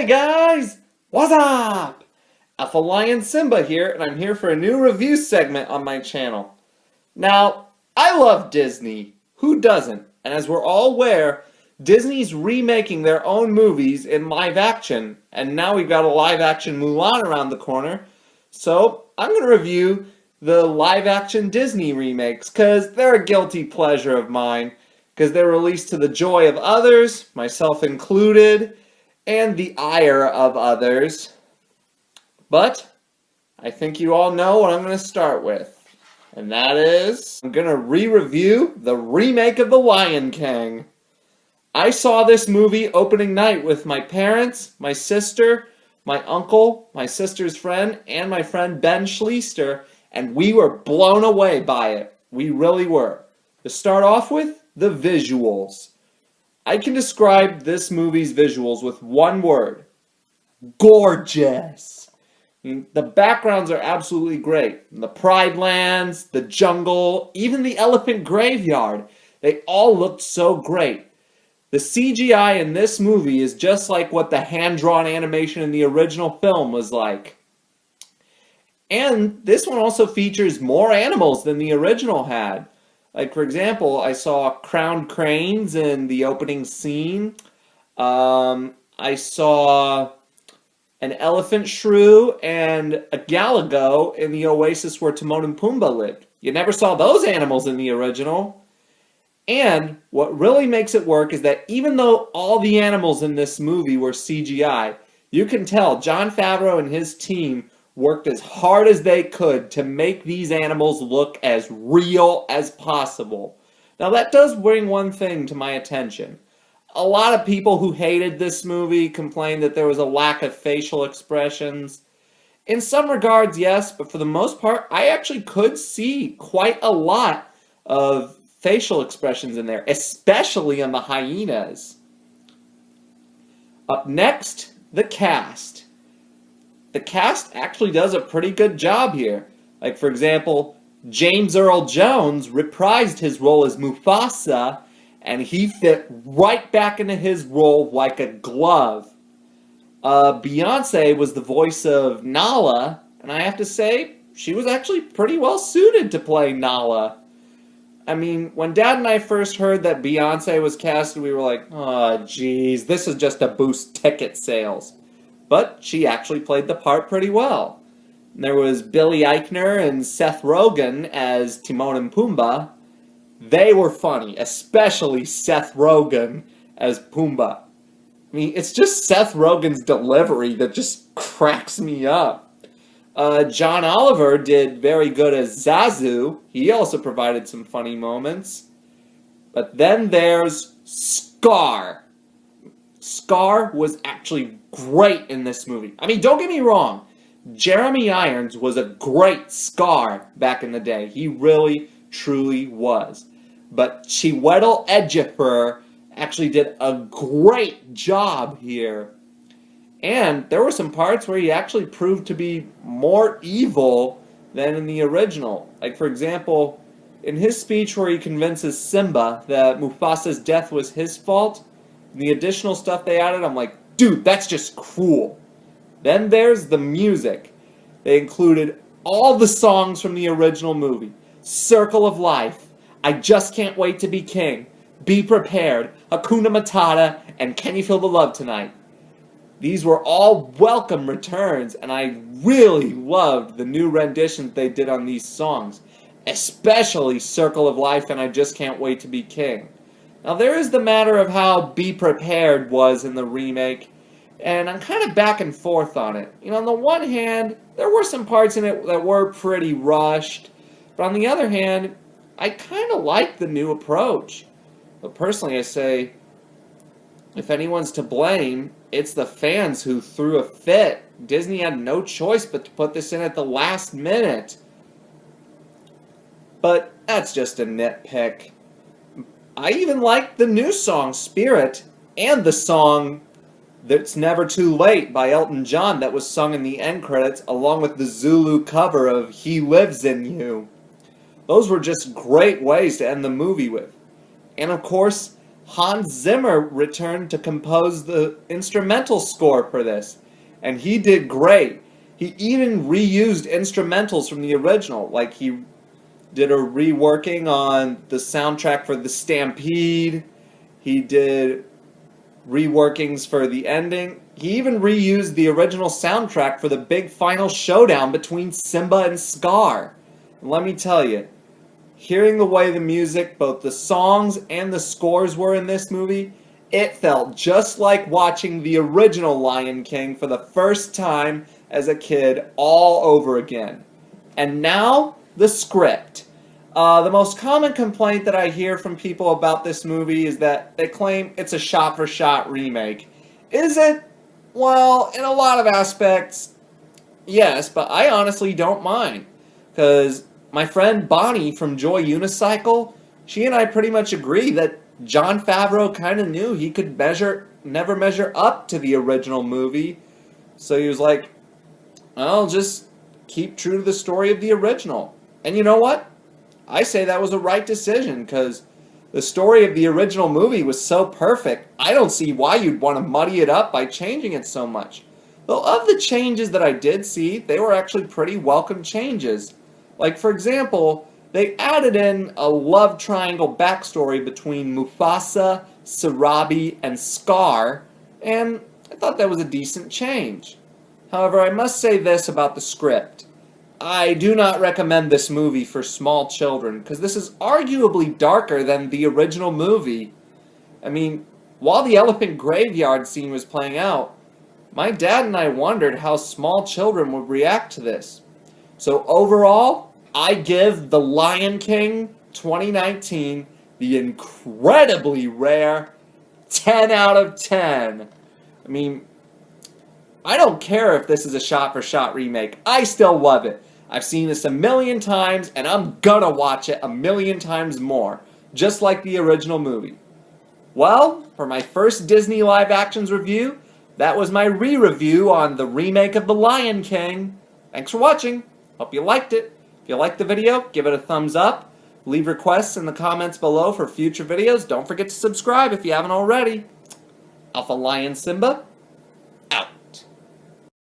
Hey guys! What's up? AlphalionSimba here, and I'm here for a new review segment on my channel. Now, I love Disney. Who doesn't? And as we're all aware, Disney's remaking their own movies in live action, and now we've got a live action Mulan around the corner. So, I'm going to review the live action Disney remakes, because they're a guilty pleasure of mine, because they're released to the joy of others, myself included, and the ire of others. But I think you all know what I'm going to start with. And that is, I'm going to re-review the remake of The Lion King. I saw this movie opening night with my parents, my sister, my uncle, my sister's friend, and my friend Ben Schleister, and we were blown away by it. We really were. To start off with, the visuals. I can describe this movie's visuals with one word. Gorgeous! The backgrounds are absolutely great. The Pride Lands, the jungle, even the elephant graveyard. They all looked so great. The CGI in this movie is just like what the hand-drawn animation in the original film was like. And this one also features more animals than the original had. Like, for example, I saw crowned cranes in the opening scene. I saw an elephant shrew and a galago in the oasis where Timon and Pumbaa lived. You never saw those animals in the original. And what really makes it work is that even though all the animals in this movie were CGI, you can tell Jon Favreau and his team worked as hard as they could to make these animals look as real as possible. Now that does bring one thing to my attention. A lot of people who hated this movie complained that there was a lack of facial expressions. In some regards, yes, but for the most part, I actually could see quite a lot of facial expressions in there, especially on the hyenas. Up next, the cast. The cast actually does a pretty good job here. Like, for example, James Earl Jones reprised his role as Mufasa, and he fit right back into his role like a glove. Beyonce was the voice of Nala, and I have to say, she was actually pretty well suited to play Nala. I mean, when Dad and I first heard that Beyonce was casted, we were like, oh, geez, this is just to boost ticket sales. But she actually played the part pretty well. There was Billy Eichner and Seth Rogen as Timon and Pumbaa. They were funny, especially Seth Rogen as Pumbaa. I mean, it's just Seth Rogen's delivery that just cracks me up. John Oliver did very good as Zazu. He also provided some funny moments. But then there's Scar. Scar was actually great in this movie. I mean, don't get me wrong. Jeremy Irons was a great Scar back in the day. He really, truly was. But Chiwetel Ejiofor actually did a great job here. And there were some parts where he actually proved to be more evil than in the original. Like, for example, in his speech where he convinces Simba that Mufasa's death was his fault, the additional stuff they added, I'm like, dude, that's just cruel. Then there's the music. They included all the songs from the original movie. Circle of Life, I Just Can't Wait to Be King, Be Prepared, Hakuna Matata, and Can You Feel the Love Tonight? These were all welcome returns, and I really loved the new renditions they did on these songs, especially Circle of Life and I Just Can't Wait to Be King. Now, there is the matter of how Be Prepared was in the remake, and I'm kind of back and forth on it. You know, on the one hand, there were some parts in it that were pretty rushed, but on the other hand, I kind of like the new approach. But personally, I say, if anyone's to blame, it's the fans who threw a fit. Disney had no choice but to put this in at the last minute. But that's just a nitpick. I even like the new song, Spirit, and the song That's Never Too Late by Elton John that was sung in the end credits, along with the Zulu cover of He Lives in You. Those were just great ways to end the movie with. And of course, Hans Zimmer returned to compose the instrumental score for this, and he did great. He even reused instrumentals from the original, like he did a reworking on the soundtrack for The Stampede. He did reworkings for the ending. He even reused the original soundtrack for the big final showdown between Simba and Scar. And let me tell you, hearing the way the music, both the songs and the scores were in this movie, it felt just like watching the original Lion King for the first time as a kid all over again. And now, the script. The most common complaint that I hear from people about this movie is that they claim it's a shot-for-shot remake. Is it? Well, in a lot of aspects, yes, but I honestly don't mind. Because my friend Bonnie from Joy Unicycle, she and I pretty much agree that Jon Favreau kind of knew he could never measure up to the original movie. So he was like, I'll just keep true to the story of the original. And you know what? I say that was a right decision, because the story of the original movie was so perfect, I don't see why you'd want to muddy it up by changing it so much. Though of the changes that I did see, they were actually pretty welcome changes. Like, for example, they added in a love triangle backstory between Mufasa, Sarabi, and Scar, and I thought that was a decent change. However, I must say this about the script. I do not recommend this movie for small children, because this is arguably darker than the original movie. I mean, while the elephant graveyard scene was playing out, my dad and I wondered how small children would react to this. So overall, I give The Lion King 2019 the incredibly rare 10 out of 10. I mean, I don't care if this is a shot-for-shot remake. I still love it. I've seen this a million times, and I'm gonna watch it a million times more, just like the original movie. Well, for my first Disney live actions review, that was my re-review on the remake of The Lion King. Thanks for watching. Hope you liked it. If you liked the video, give it a thumbs up. Leave requests in the comments below for future videos. Don't forget to subscribe if you haven't already. AlphaLionSimba